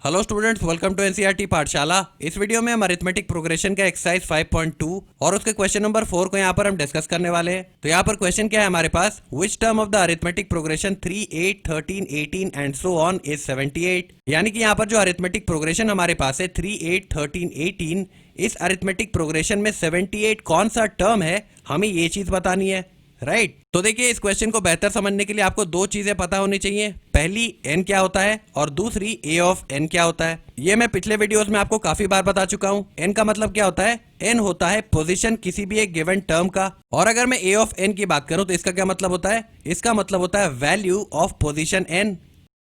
Hello students, welcome to NCERT Pathshala. इस video में हम अरिथमेटिक प्रोग्रेशन का एक्सरसाइज 5.2 और उसके क्वेश्चन नंबर 4 को यहाँ पर हम डिस्कस करने वाले हैं। तो यहाँ पर क्वेश्चन क्या है हमारे पास, which term of the arithmetic progression 3, 8, 13, 18 and so on is 78। यानी कि यहाँ पर जो अरिथमेटिक प्रोग्रेशन हमारे पास है 3, 8, 13, 18, इस अरिथमेटिक प्रोग्रेशन में 78 कौन सा टर्म है, हमें ये चीज बतानी है। राइट तो देखिए, इस क्वेश्चन को बेहतर समझने के लिए आपको दो चीजें पता होनी चाहिए। पहली, n क्या होता है और दूसरी a ऑफ n क्या होता है। ये मैं पिछले वीडियोस में आपको काफी बार बता चुका हूँ। n का मतलब क्या होता है, n होता है पोजीशन किसी भी एक गिवन टर्म का। और अगर मैं a ऑफ n की बात करूं तो इसका क्या मतलब होता है, इसका मतलब होता है वैल्यू ऑफ पोजीशन n,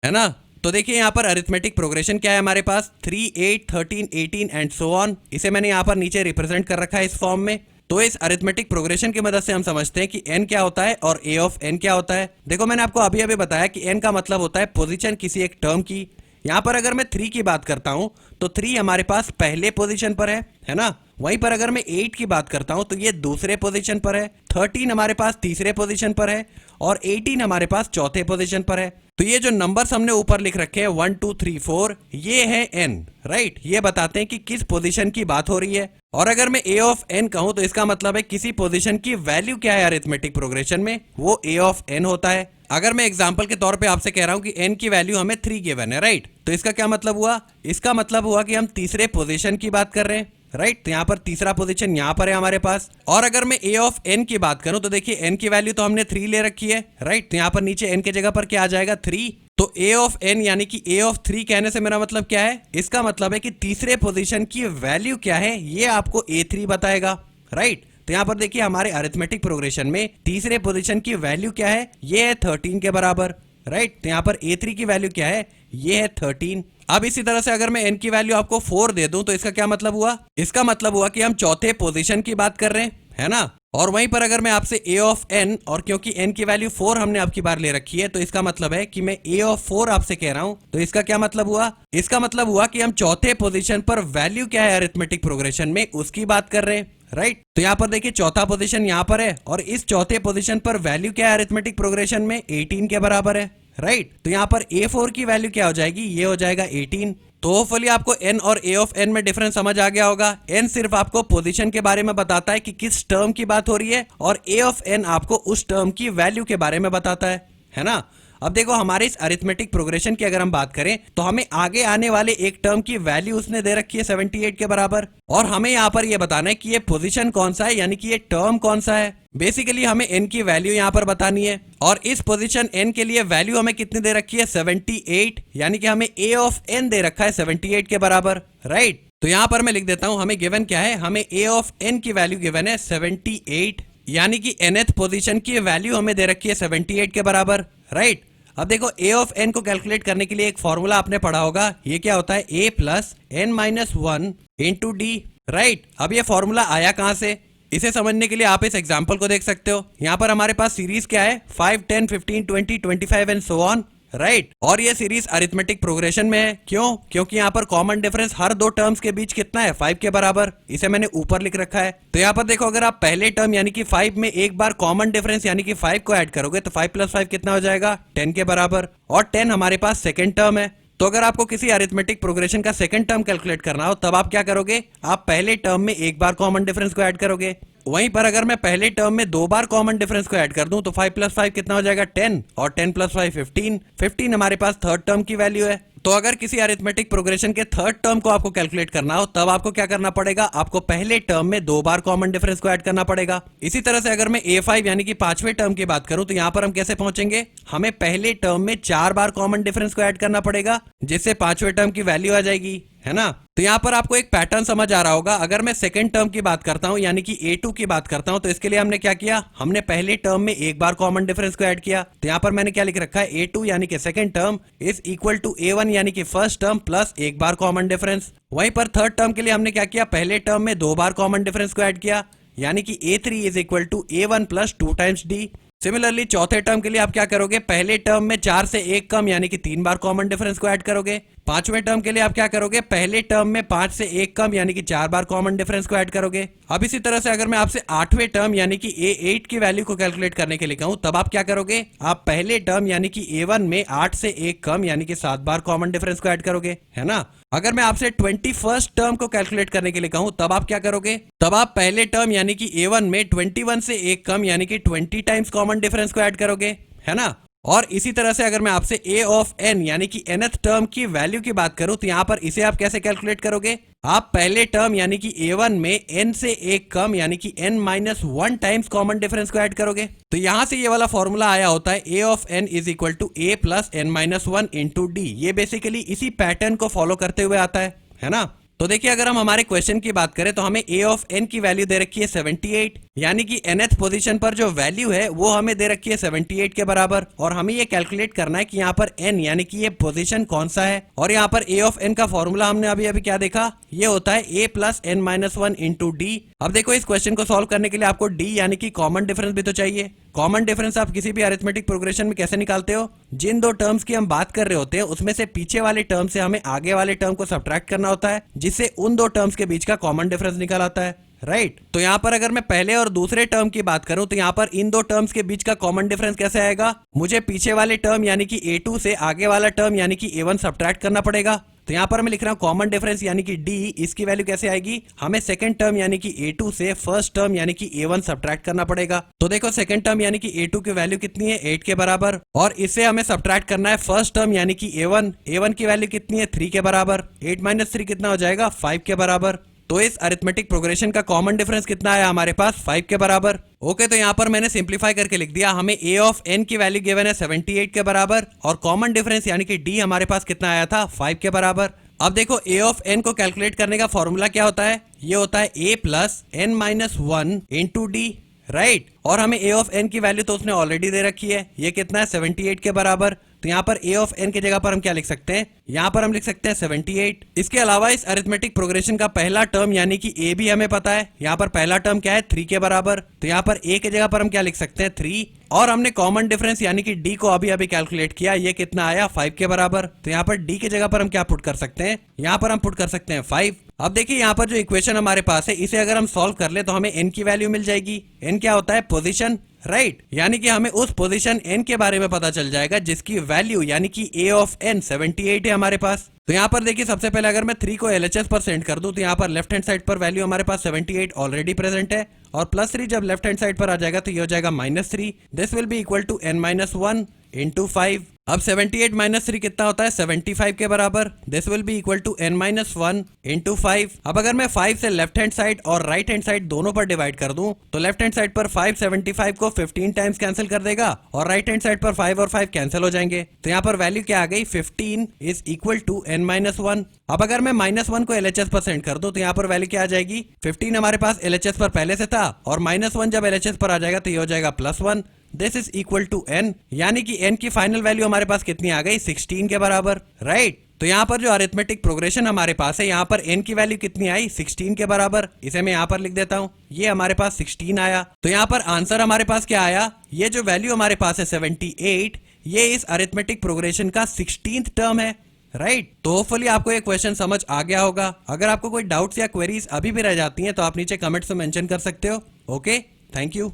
है ना। तो देखिए यहाँ पर अरिथमेटिक प्रोग्रेशन क्या है हमारे पास, 3, 8, 13, 18 एंड सो ऑन। इसे मैंने यहाँ पर नीचे रिप्रेजेंट कर रखा है इस फॉर्म में। तो इस अरिथमेटिक प्रोग्रेशन की मदद से हम समझते हैं कि n क्या होता है और a ऑफ n क्या होता है। देखो, मैंने आपको अभी अभी बताया कि n का मतलब होता है पोजीशन किसी एक टर्म की। यहाँ पर अगर मैं 3 की बात करता हूँ तो 3 हमारे पास पहले पोजीशन पर है ना। वहीं पर अगर मैं 8 की बात करता हूँ तो ये दूसरे पोजीशन पर है, 13 हमारे पास तीसरे पोजीशन पर है और 18 हमारे पास चौथे पोजीशन पर है। तो ये जो नंबर्स हमने ऊपर लिख रखे हैं 1, 2, 3, 4, ये है n। राइट, ये बताते हैं कि किस पोजीशन की बात हो रही है। और अगर मैं a ऑफ n कहूं तो इसका मतलब है किसी पोजीशन की वैल्यू क्या है अरिथमेटिक प्रोग्रेशन में, वो a ऑफ n होता है। अगर मैं एग्जांपल के तौर पे आपसे कह रहा हूं कि n की वैल्यू हमें 3 गिवन है, राइट, तो इसका क्या मतलब हुआ, इसका मतलब हुआ कि हम तीसरे पोजीशन की बात कर रहे हैं। राइट तो यहाँ पर तीसरा पोजीशन यहाँ पर है हमारे पास। और अगर मैं a ऑफ n की बात करूं तो देखिए n की वैल्यू तो हमने 3 ले रखी है। राइट तो यहाँ पर नीचे n की जगह पर क्या आ जाएगा, 3। तो a ऑफ n यानी कि a ऑफ 3 कहने से मेरा मतलब क्या है, इसका मतलब है कि तीसरे पोजीशन की वैल्यू क्या है ये आपको a3 बताएगा। राइट तो यहाँ पर देखिए हमारे अरिथमेटिक प्रोग्रेशन में तीसरे पोजीशन की वैल्यू क्या है, ये है 13 के बराबर। राइट तो यहाँ पर a3 की वैल्यू क्या है, ये है 13। अब इसी तरह से अगर मैं n की वैल्यू आपको 4 दे दूं तो इसका क्या मतलब हुआ, इसका मतलब हुआ कि हम चौथे पोजीशन की बात कर रहे हैं, है ना। और वहीं पर अगर मैं आपसे a ऑफ n, और क्योंकि n की वैल्यू 4 हमने आपकी बार ले रखी है तो इसका मतलब है कि मैं a ऑफ 4 आपसे कह रहा हूं। तो इसका क्या मतलब हुआ, इसका मतलब हुआ कि हम चौथे पोजीशन पर वैल्यू क्या है अरिथमेटिक प्रोग्रेशन में उसकी बात कर रहे हैं। राइट तो यहाँ पर देखिए चौथा पोजीशन यहाँ पर है और इस चौथे पोजीशन पर वैल्यू क्या है अरिथमेटिक प्रोग्रेशन में, 18 के बराबर है। राइट तो यहाँ पर a4 की वैल्यू क्या हो जाएगी, ये हो जाएगा 18। तो होपफुली आपको n और a ऑफ n में डिफरेंस समझ आ गया होगा। n सिर्फ आपको पोजीशन के बारे में बताता है कि किस टर्म की बात हो रही है, और a ऑफ n आपको उस टर्म की वैल्यू के बारे में बताता है ना। अब देखो, हमारे इस अरिथमेटिक प्रोग्रेशन की अगर हम बात करें तो हमें आगे आने वाले एक टर्म की वैल्यू उसने दे रखी है 78 के बराबर, और हमें यहाँ पर ये बताना है कि ये पोजीशन कौन सा है, यानी कि ये टर्म कौन सा है। बेसिकली हमें n की वैल्यू यहाँ पर बतानी है, और इस पोजीशन n के लिए वैल्यू हमें कितनी दे रखी है, 78। यानी कि हमें a ऑफ n दे रखा है 78 के बराबर। राइट तो यहाँ पर मैं लिख देता हूँ, हमें गिवन क्या है, हमें a ऑफ n की वैल्यू गिवन है 78, यानी कि nth पोजीशन की वैल्यू हमें दे रखी है 78 के बराबर। राइट अब देखो, a ऑफ n को कैलकुलेट करने के लिए एक फॉर्मूला आपने पढ़ा होगा, ये क्या होता है, a plus n minus 1 into D. Right अब ये फॉर्मूला आया कहां से, इसे समझने के लिए आप इस एग्जांपल को देख सकते हो। यहाँ पर हमारे पास सीरीज क्या है, 5, 10, 15, 20, 25 एंड सो ऑन। राइट और ये सीरीज अरिथमेटिक प्रोग्रेशन में है, क्यों, क्योंकि यहाँ पर कॉमन डिफरेंस हर दो टर्म्स के बीच कितना है, 5 के बराबर। इसे मैंने ऊपर लिख रखा है। तो यहाँ पर देखो, अगर आप पहले टर्म यानी कि 5 में एक बार कॉमन डिफरेंस यानी कि 5 को ऐड करोगे तो 5 प्लस 5 कितना हो जाएगा, 10 के बराबर। और 10 हमारे पास सेकेंड टर्म है। तो अगर आपको किसी अरिथमेटिक प्रोग्रेशन का सेकंड टर्म कैलकुलेट करना हो तब आप क्या करोगे, आप पहले टर्म में एक बार कॉमन डिफरेंस को ऐड करोगे। वहीं पर अगर मैं पहले टर्म में 2 बार कॉमन डिफरेंस को ऐड कर दूं तो 5 प्लस 5 कितना हो जाएगा, 10, और 10 प्लस 5 15। 15 हमारे पास थर्ड टर्म की वैल्यू है। तो अगर किसी अरिथमेटिक प्रोग्रेशन के थर्ड टर्म को आपको कैलकुलेट करना हो तब आपको क्या करना पड़ेगा, आपको पहले टर्म में 2 बार कॉमन डिफरेंस को ऐड करना पड़ेगा। इसी तरह से अगर मैं a5 यानी कि पांचवें टर्म की बात करूं तो यहाँ पर हम कैसे पहुंचेंगे, हमें पहले टर्म में 4 बार कॉमन डिफरेंस को ऐड करना पड़ेगा, जिससे पांचवें टर्म की वैल्यू आ जाएगी, है ना। तो यहाँ पर आपको एक पैटर्न समझ आ रहा होगा। अगर मैं सेकंड टर्म की बात करता हूँ यानी कि a2 की बात करता हूँ तो इसके लिए हमने क्या किया, हमने पहले टर्म में एक बार कॉमन डिफरेंस को ऐड किया। तो यहाँ पर मैंने क्या लिख रखा है, a2 यानी कि second term is equal to a1 यानी कि फर्स्ट टर्म प्लस एक बार कॉमन डिफरेंस। वहीं पर थर्ड टर्म के लिए हमने क्या किया, पहले टर्म में 2 बार कॉमन डिफरेंस को ऐड किया, यानी कि a3 is equal to a1 plus 2 times d। Similarly चौथे टर्म के लिए आप क्या करोगे, पहले टर्म में 4 से 1 कम यानी कि 3 बार कॉमन डिफरेंस को ऐड करोगे, पांचवें टर्म के लिए आप क्या करोगे, पहले टर्म में 5 से 1 कम यानी कि 4 बार कॉमन डिफरेंस को ऐड करोगे। अब इसी तरह से अगर मैं आपसे आठवें टर्म यानी कि A8 की वैल्यू को कैलकुलेट करने के लिए कहूं, तब आप क्या करोगे, आप पहले टर्म यानी कि A1 में 8 से 1 कम यानी कि 7 बार कॉमन डिफरेंस को ऐड करोगे, है ना। अगर मैं आपसे 21st टर्म को कैलकुलेट करने के लिए कहूं, तब आप क्या करोगे, तब आप पहले टर्म यानी कि A1 में 21 से 1 कम यानी कि 20 टाइम्स कॉमन डिफरेंस को ऐड करोगे, है ना। और इसी तरह से अगर मैं आपसे a ऑफ n यानी कि nth टर्म की वैल्यू की बात करूं, तो यहां पर इसे आप कैसे कैलकुलेट करोगे, आप पहले टर्म यानी कि a1 में n से 1 कम यानी कि n minus 1 times common difference को ऐड करोगे। तो यहां से ये वाला फॉर्मूला आया होता है a of n is equal to a plus n minus 1 into D. ये बेसिकली इसी पैटर्न को फॉलो करते हुए आता है ना। तो देखिए अगर हम हमारे क्वेश्चन की बात करें तो हमें a ऑफ n की वैल्यू दे रखी है 78 यानी कि nth पोजीशन पर जो वैल्यू है वो हमें दे रखी है 78 के बराबर, और हमें ये कैलकुलेट करना है कि यहाँ पर n यानी कि ये पोजीशन कौन सा है। और यहाँ पर a ऑफ n का फॉर्मूला हमने अभी अभी क्या देखा, ये होता है a plus n minus 1 into D. अब देखो इस क्वेश्चन को सॉल्व करने के लिए आपको d यानी कि कॉमन डिफरेंस भी तो चाहिए। कॉमन डिफरेंस आप किसी भी अरिथमेटिक प्रोग्रेशन में कैसे निकालते हो, जिन दो टर्म्स की हम बात कर रहे होते हैं उसमें से पीछे वाले टर्म से हमें आगे वाले टर्म को सब्ट्रैक्ट करना होता है, जिससे उन दो टर्म्स के बीच का कॉमन डिफरेंस निकल आता है, राइट। तो यहाँ पर अगर मैं पहले और दूसरे टर्म की बात करूं तो यहाँ पर इन दो टर्म्स के बीच का कॉमन डिफरेंस कैसे आएगा, मुझे पीछे वाले टर्म यानी कि a2 से आगे वाला टर्म यानी कि a1 सब्ट्रैक्ट करना पड़ेगा। तो यहाँ पर मैं लिख रहा हूँ कॉमन डिफरेंस यानी कि d, इसकी वैल्यू कैसे आएगी, हमें सेकंड टर्म यानी कि a2 से फर्स्ट टर्म यानी कि a1 सब्ट्रैक्ट करना पड़ेगा। तो देखो सेकंड टर्म यानी कि a2 की वैल्यू कितनी है, 8 के बराबर, और इससे हमें सब्ट्रैक्ट करना है फर्स्ट टर्म यानी कि a1 की वैल्यू कितनी है, 3 के बराबर। 8 माइनस 3 कितना हो जाएगा, 5 के बराबर। तो इस अरिथमेटिक प्रोग्रेशन का कॉमन डिफरेंस कितना आया हमारे पास, 5 के बराबर। ओके, तो यहाँ पर मैंने सिंप्लीफाई करके लिख दिया, हमें a ऑफ n की वैल्यू गिवन है 78 के बराबर, और कॉमन डिफरेंस यानी कि d हमारे पास कितना आया था, 5 के बराबर। अब देखो a ऑफ n को कैलकुलेट करने का फॉर्मूला क्या होता है, ये होता है a plus n minus 1 into D, right. और हमें a ऑफ n की वैल्यू तो उसने ऑलरेडी दे रखी है, ये कितना है, 78 के बराबर। तो यहाँ पर a ऑफ n की जगह पर हम क्या लिख सकते हैं, यहाँ पर हम लिख सकते हैं 78। इसके अलावा इस अरिथमेटिक प्रोग्रेशन का पहला टर्म यानी कि a भी हमें पता है, यहाँ पर पहला टर्म क्या है, 3 के बराबर। तो यहाँ पर a की जगह पर हम क्या लिख सकते हैं, 3। और हमने कॉमन डिफरेंस यानी कि d को अभी अभी कैलकुलेट किया, ये कितना आया, 5 के बराबर। तो यहाँ पर d की जगह पर हम क्या पुट कर सकते हैं, यहाँ पर हम पुट कर सकते हैं 5। अब देखिए यहाँ पर जो इक्वेशन हमारे पास है, इसे अगर हम सॉल्व कर ले तो हमें n की वैल्यू मिल जाएगी। n क्या होता है, पोजीशन, राइट। यानी कि हमें उस पोजीशन n के बारे में पता चल जाएगा जिसकी वैल्यू यानी कि a ऑफ n 78 है हमारे पास। तो यहाँ पर देखिए सबसे पहले अगर मैं 3 को LHS पर सेंड कर दूं तो यहाँ पर लेफ्ट हैंड साइड पर वैल्यू हमारे पास 78 ऑलरेडी प्रेजेंट है, और +3 जब लेफ्ट हैंड साइड पर आ जाएगा तो ये हो जाएगा -3। This will be equal to n minus 1 into 5। अब 78 माइनस 3 कितना होता है, 75 के बराबर। This will be equal to n minus 1 into 5। अब अगर मैं 5 से लेफ्ट हैंड साइड और राइट हैंड साइड दोनों पर डिवाइड कर दूं तो लेफ्ट हैंड साइड पर 5 75 को 15 टाइम्स कैंसिल कर देगा, और राइट हैंड साइड पर 5 और 5 कैंसिल हो जाएंगे। तो यहाँ पर वैल्यू क्या आ गई, 15 is equal to n minus 1। अब अगर मैं -1 को LHS पर सेंड कर दूं तो यहाँ पर वैल्यू क्या आ जाएगी, 15 हमारे पास LHS पर पहले से था, और -1 जब LHS पर आ जाएगा तो ये हो जाएगा +1। This is equal to n, यानी कि n की फाइनल वैल्यू हमारे पास कितनी आ गई, 16 के बराबर, राइट। तो यहाँ पर जो अरिथमेटिक प्रोग्रेशन हमारे पास है, यहाँ पर n की वैल्यू कितनी आई, 16 के बराबर। इसे मैं यहाँ पर लिख देता हूँ, ये हमारे पास 16 आया। तो यहाँ पर आंसर हमारे पास क्या आया, ये जो वैल्यू हमारे पास है 78, ये इस अरिथमेटिक प्रोग्रेशन का 16th टर्म है, राइट। तो होपफुली आपको ये क्वेश्चन समझ आ गया होगा। अगर आपको कोई डाउट्स या क्वेरीज अभी भी रह जाती हैं तो आप नीचे कमेंट्स में मेंशन कर सकते हो। Okay, thank you.